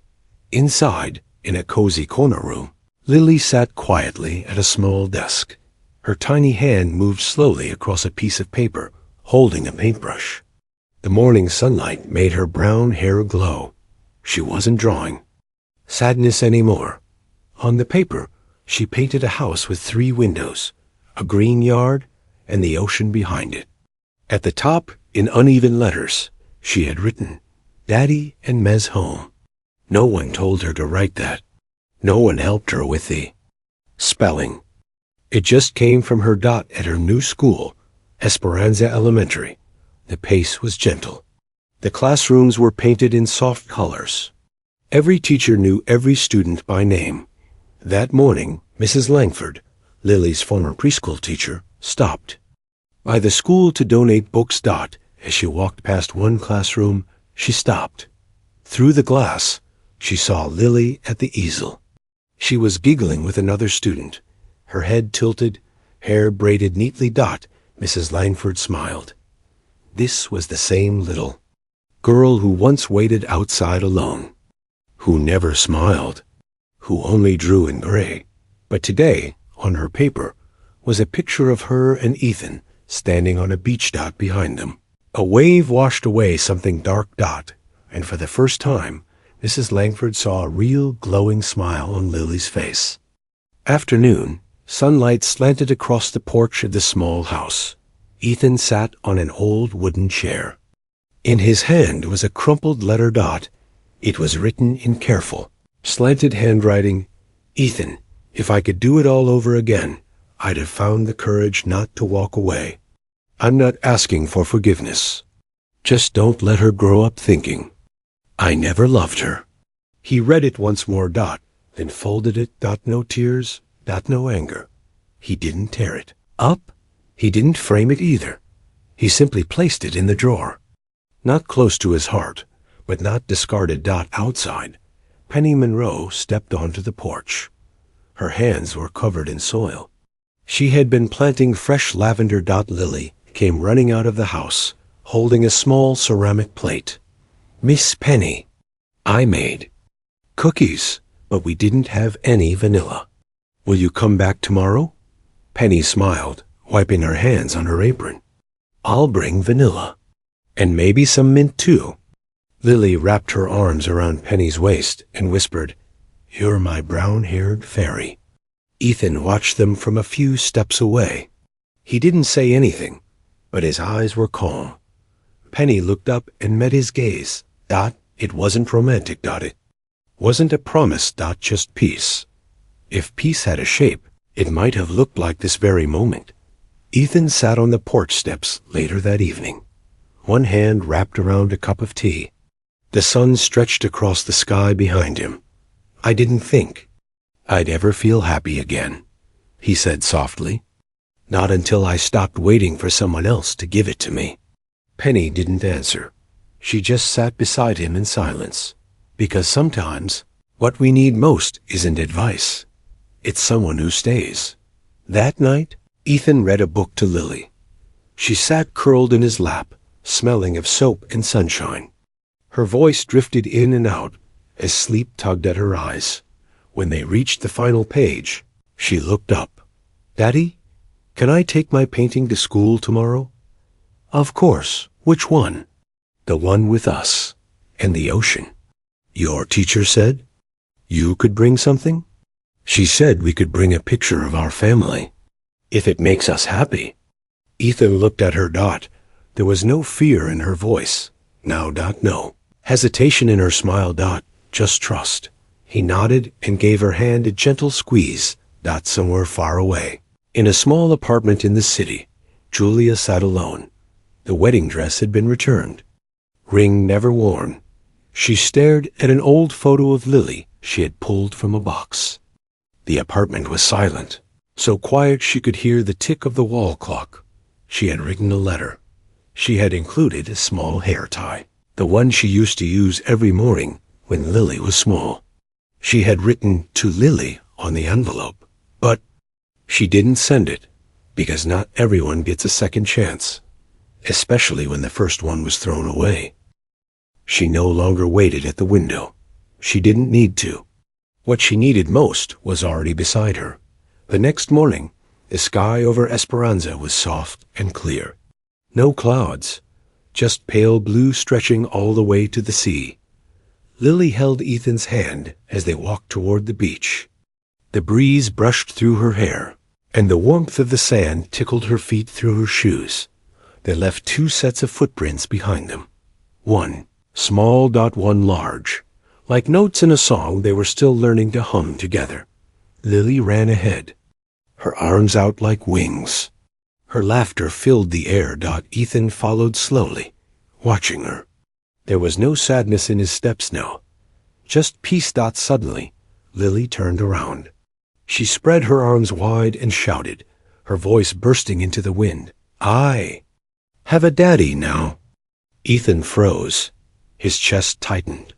Inside, in a cozy corner room, Lily sat quietly at a small desk. Her tiny hand moved slowly across a piece of paper, holding a paintbrush. The morning sunlight made her brown hair glow. She wasn't drawing sadness anymore. On the paper, she painted a house with 3 windows, a green yard, and the ocean behind it. At the top, in uneven letters, she had written, "Daddy and Mez home." No one told her to write that. No one helped her with the spelling. It just came from her. At her new school, Esperanza Elementary, the pace was gentle. The classrooms were painted in soft colors. Every teacher knew every student by name. That morning, Mrs. Langford, Lily's former preschool teacher, stopped by the school to donate books. As she walked past one classroom, she stopped. Through the glass, she saw Lily at the easel. She was giggling with another student, her head tilted, hair braided neatly. Mrs. Langford smiled. This was the same little girl who once waited outside alone, who never smiled, who only drew in gray. But today, on her paper, was a picture of her and Ethan standing on a beach. Behind them. A wave washed away something dark. And for the first time, Mrs. Langford saw a real glowing smile on Lily's face. Afternoon, sunlight slanted across the porch of the small house. Ethan sat on an old wooden chair. In his hand was a crumpled letter. It was written in careful, slanted handwriting. "Ethan, if I could do it all over again, I'd have found the courage not to walk away. I'm not asking for forgiveness. Just don't let her grow up thinking I never loved her." He read it once more. Then folded it. No tears. No anger. He didn't tear it up. He didn't frame it either. He simply placed it in the drawer. Not close to his heart, but not discarded. Outside, Penny Monroe stepped onto the porch. Her hands were covered in soil. She had been planting fresh lavender. Lily came running out of the house, holding a small ceramic plate. "Miss Penny, I made cookies, but we didn't have any vanilla. Will you come back tomorrow?" Penny smiled, wiping her hands on her apron. "I'll bring vanilla. And maybe some mint too." Lily wrapped her arms around Penny's waist and whispered, "You're my brown-haired fairy." Ethan watched them from a few steps away. He didn't say anything, but his eyes were calm. Penny looked up and met his gaze. It wasn't romantic. It wasn't a promise. Just peace. If peace had a shape, it might have looked like this very moment. Ethan sat on the porch steps later that evening, one hand wrapped around a cup of tea. The sun stretched across the sky behind him. "I didn't think I'd ever feel happy again," he said softly. "Not until I stopped waiting for someone else to give it to me." Penny didn't answer. She just sat beside him in silence, because sometimes what we need most isn't advice. It's someone who stays. That night, Ethan read a book to Lily. She sat curled in his lap, smelling of soap and sunshine. Her voice drifted in and out as sleep tugged at her eyes. When they reached the final page, she looked up. "Daddy, can I take my painting to school tomorrow?" "Of course. Which one?" "The one with us and the ocean." "Your teacher said you could bring something?" "She said we could bring a picture of our family, if it makes us happy." Ethan looked at her. There was no fear in her voice. Now. No hesitation in her smile. Just trust. He nodded and gave her hand a gentle squeeze. Somewhere far away, in a small apartment in the city, Julia sat alone. The wedding dress had been returned, ring never worn. She stared at an old photo of Lily she had pulled from a box. The apartment was silent, so quiet she could hear the tick of the wall clock. She had written a letter. She had included a small hair tie, the one she used to use every morning when Lily was small. She had written "to Lily" on the envelope, but she didn't send it, because not everyone gets a second chance, especially when the first one was thrown away. She no longer waited at the window. She didn't need to. What she needed most was already beside her. The next morning, the sky over Esperanza was soft and clear. No clouds, just pale blue stretching all the way to the sea. Lily held Ethan's hand as they walked toward the beach. The breeze brushed through her hair, and the warmth of the sand tickled her feet through her shoes. They left two sets of footprints behind them. One small. One large. Like notes in a song they were still learning to hum together. Lily ran ahead, her arms out like wings. Her laughter filled the air. Ethan followed slowly, watching her. There was no sadness in his steps now, just peace. Suddenly, Lily turned around. She spread her arms wide and shouted, her voice bursting into the wind. "I have a daddy now." Ethan froze. His chest tightened,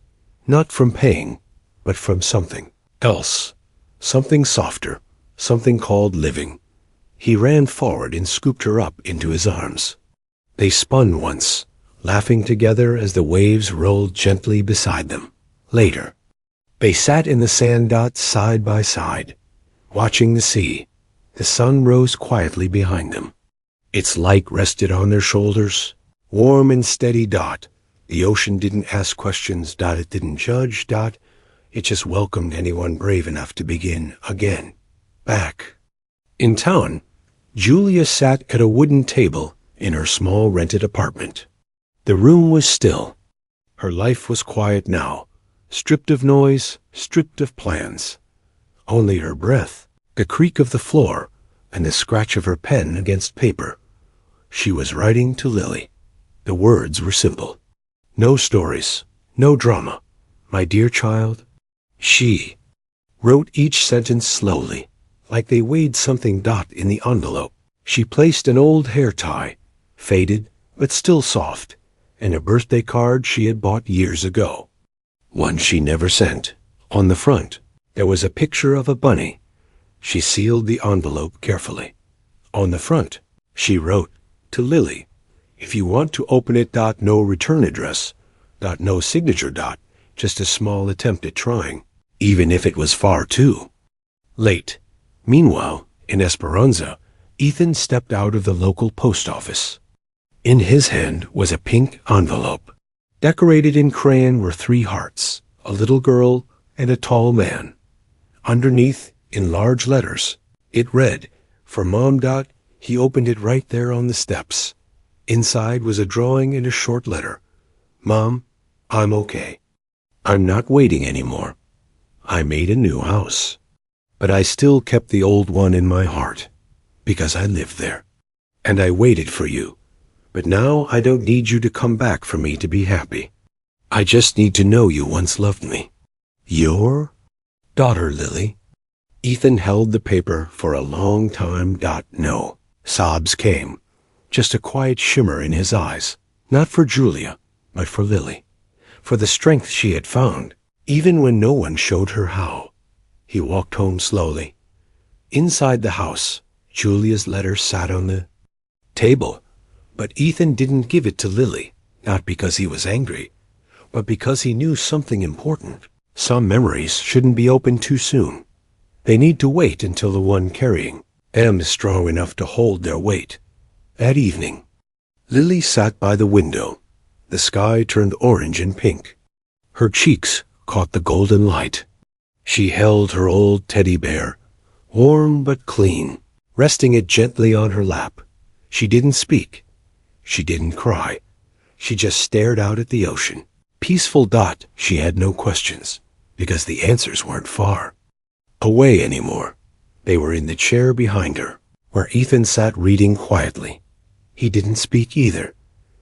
not from pain, but from something else, something softer, something called living. He ran forward and scooped her up into his arms. They spun once, laughing together as the waves rolled gently beside them. Later, they sat in the sand. Side by side, watching the sea. The sun rose quietly behind them. Its light rested on their shoulders, warm and steady. The ocean didn't ask questions. It didn't judge. It just welcomed anyone brave enough to begin again. Back in town, Julia sat at a wooden table in her small rented apartment. The room was still. Her life was quiet now, stripped of noise, stripped of plans. Only her breath, the creak of the floor, and the scratch of her pen against paper. She was writing to Lily. The words were simple. No stories, no drama. "My dear child," she wrote each sentence slowly, like they weighed something. In the envelope, she placed an old hair tie, faded but still soft, and a birthday card she had bought years ago. One she never sent. On the front, there was a picture of a bunny. She sealed the envelope carefully. On the front, she wrote, "To Lily, if you want to open it, no return address, no signature, just a small attempt at trying, even if it was far too late." Meanwhile, in Esperanza, Ethan stepped out of the local post office. In his hand was a pink envelope. Decorated in crayon were 3 hearts, a little girl and a tall man. Underneath, in large letters, it read, "For Mom." He opened it right there on the steps. Inside was a drawing and a short letter. "Mom, I'm okay. I'm not waiting anymore. I made a new house. But I still kept the old one in my heart, because I lived there. And I waited for you. But now I don't need you to come back for me to be happy. I just need to know you once loved me. Your daughter, Lily." Ethan held the paper for a long time. No sobs came, just a quiet shimmer in his eyes, not for Julia, but for Lily, for the strength she had found, even when no one showed her how. He walked home slowly. Inside the house, Julia's letter sat on the table, but Ethan didn't give it to Lily, not because he was angry, but because he knew something important. Some memories shouldn't be opened too soon. They need to wait until the one carrying them is strong enough to hold their weight. That evening, Lily sat by the window. The sky turned orange and pink. Her cheeks caught the golden light. She held her old teddy bear, warm but clean, resting it gently on her lap. She didn't speak. She didn't cry. She just stared out at the ocean. Peaceful. She had no questions, because the answers weren't far away anymore. They were in the chair behind her, where Ethan sat reading quietly. He didn't speak either,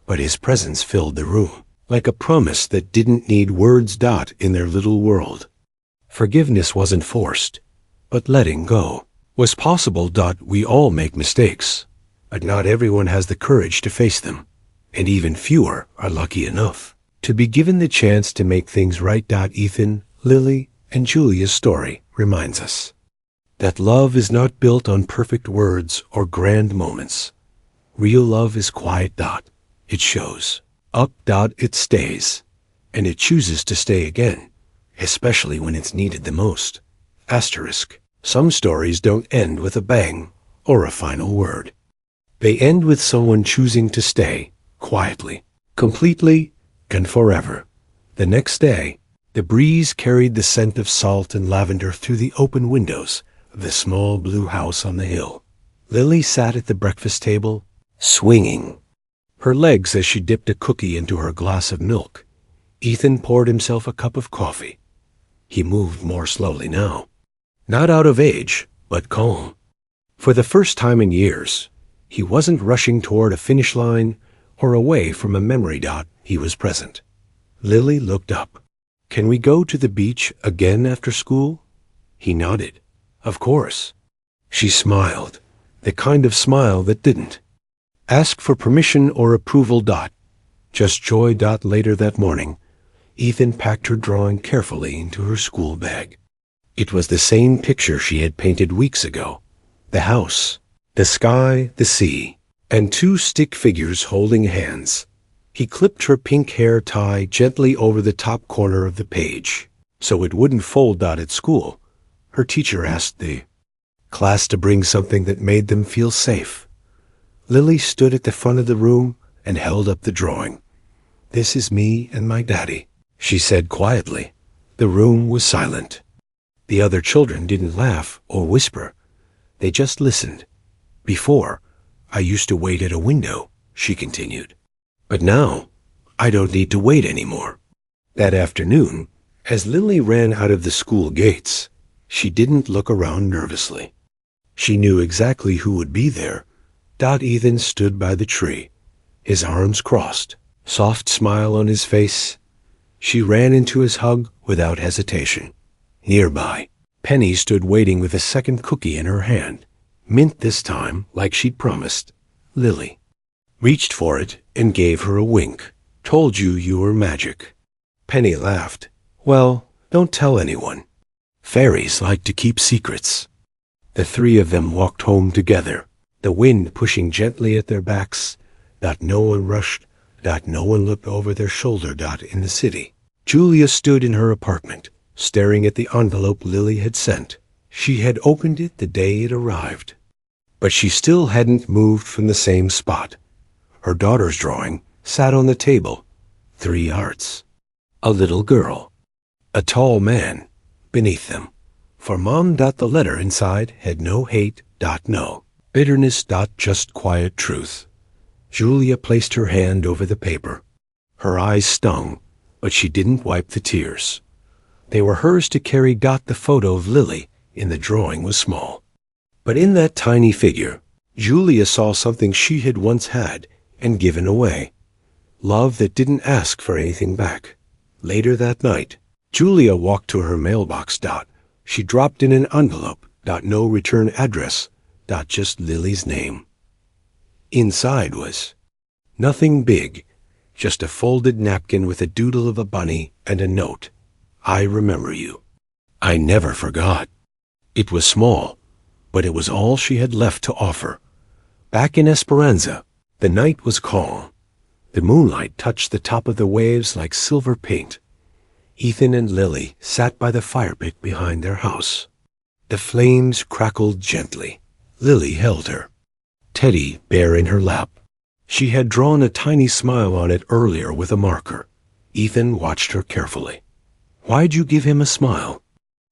but his presence filled the room, like a promise that didn't need words. In their little world, forgiveness wasn't forced, but letting go was possible. We all make mistakes, but not everyone has the courage to face them, and even fewer are lucky enough to be given the chance to make things right. Ethan, Lily, and Julia's story reminds us that love is not built on perfect words or grand moments. Real love is quiet. It shows up. It stays, and it chooses to stay again, especially when it's needed the most. Asterisk. Some stories don't end with a bang or a final word. They end with someone choosing to stay, quietly, completely, and forever. The next day, the breeze carried the scent of salt and lavender through the open windows of the small blue house on the hill. Lily sat at the breakfast table, swinging her legs as she dipped a cookie into her glass of milk. Ethan poured himself a cup of coffee. He moved more slowly now. Not out of age, but calm. For the first time in years, he wasn't rushing toward a finish line or away from a memory. He was present. Lily looked up. "Can we go to the beach again after school?" He nodded. "Of course." She smiled, the kind of smile that didn't ask for permission or approval. Just joy. Later that morning, Ethan packed her drawing carefully into her school bag. It was the same picture she had painted weeks ago. The house, the sky, the sea, and 2 stick figures holding hands. He clipped her pink hair tie gently over the top corner of the page, so it wouldn't fold. At school, her teacher asked the class to bring something that made them feel safe. Lily stood at the front of the room and held up the drawing. "This is me and my daddy," she said quietly. The room was silent. The other children didn't laugh or whisper. They just listened. "Before, I used to wait at a window," she continued. "But now, I don't need to wait anymore." That afternoon, as Lily ran out of the school gates, she didn't look around nervously. She knew exactly who would be there. Ethan stood by the tree, his arms crossed, soft smile on his face. She ran into his hug without hesitation. Nearby, Penny stood waiting with a second cookie in her hand, mint this time like she'd promised. Lily reached for it and gave her a wink. Told you were magic. Penny laughed. Well, don't tell anyone. Fairies like to keep secrets. The three of them walked home together, the wind pushing gently at their backs. No one rushed. No one looked over their shoulder. In the city, Julia stood in her apartment, staring at the envelope Lily had sent. She had opened it the day it arrived. But she still hadn't moved from the same spot. Her daughter's drawing sat on the table. 3 arts. A little girl. A tall man. Beneath them. For Mom. The letter inside had no hate. No bitterness. Just quiet truth. Julia placed her hand over the paper. Her eyes stung, but she didn't wipe the tears. They were hers to carry. The photo of Lily in the drawing was small. But in that tiny figure, Julia saw something she had once had and given away. Love that didn't ask for anything back. Later that night, Julia walked to her mailbox. She dropped in an envelope. No return address. Just Lily's name. Inside was nothing big, just a folded napkin with a doodle of a bunny and a note. I remember you. I never forgot. It was small, but it was all she had left to offer. Back in Esperanza, the night was calm. The moonlight touched the top of the waves like silver paint. Ethan and Lily sat by the fire pit behind their house. The flames crackled gently. Lily held her, teddy bear in her lap. She had drawn a tiny smile on it earlier with a marker. Ethan watched her carefully. Why'd you give him a smile?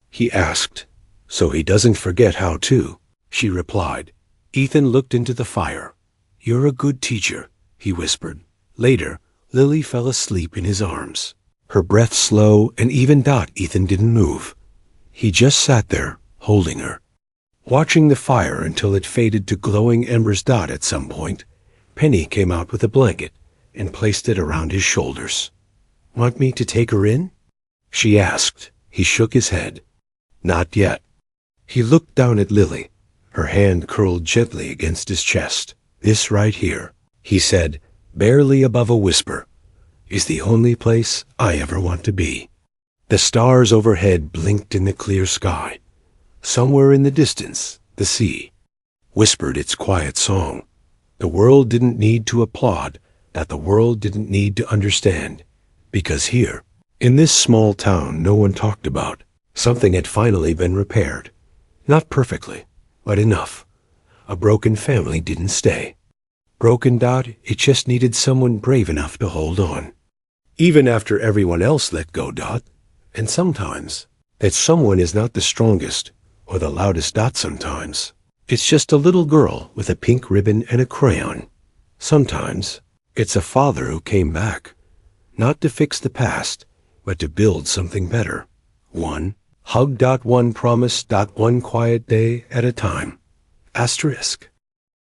He asked. So he doesn't forget how to, she replied. Ethan looked into the fire. You're a good teacher, he whispered. Later, Lily fell asleep in his arms. Her breath slow and even. Ethan didn't move. He just sat there, holding her, watching the fire until it faded to glowing embers. At some point, Penny came out with a blanket and placed it around his shoulders. Want me to take her in? She asked. He shook his head. Not yet. He looked down at Lily. Her hand curled gently against his chest. This right here, he said, barely above a whisper, is the only place I ever want to be. The stars overhead blinked in the clear sky. Somewhere in the distance, the sea whispered its quiet song. The world didn't need to applaud, the world didn't need to understand, because here, in this small town no one talked about, something had finally been repaired. Not perfectly, but enough. A broken family didn't stay. Broken. It just needed someone brave enough to hold on. Even after everyone else let go. And sometimes, that someone is not the strongest or the loudest. Sometimes, it's just a little girl with a pink ribbon and a crayon. Sometimes, it's a father who came back, not to fix the past, but to build something better. One hug. One promise. One quiet day at a time. Asterisk.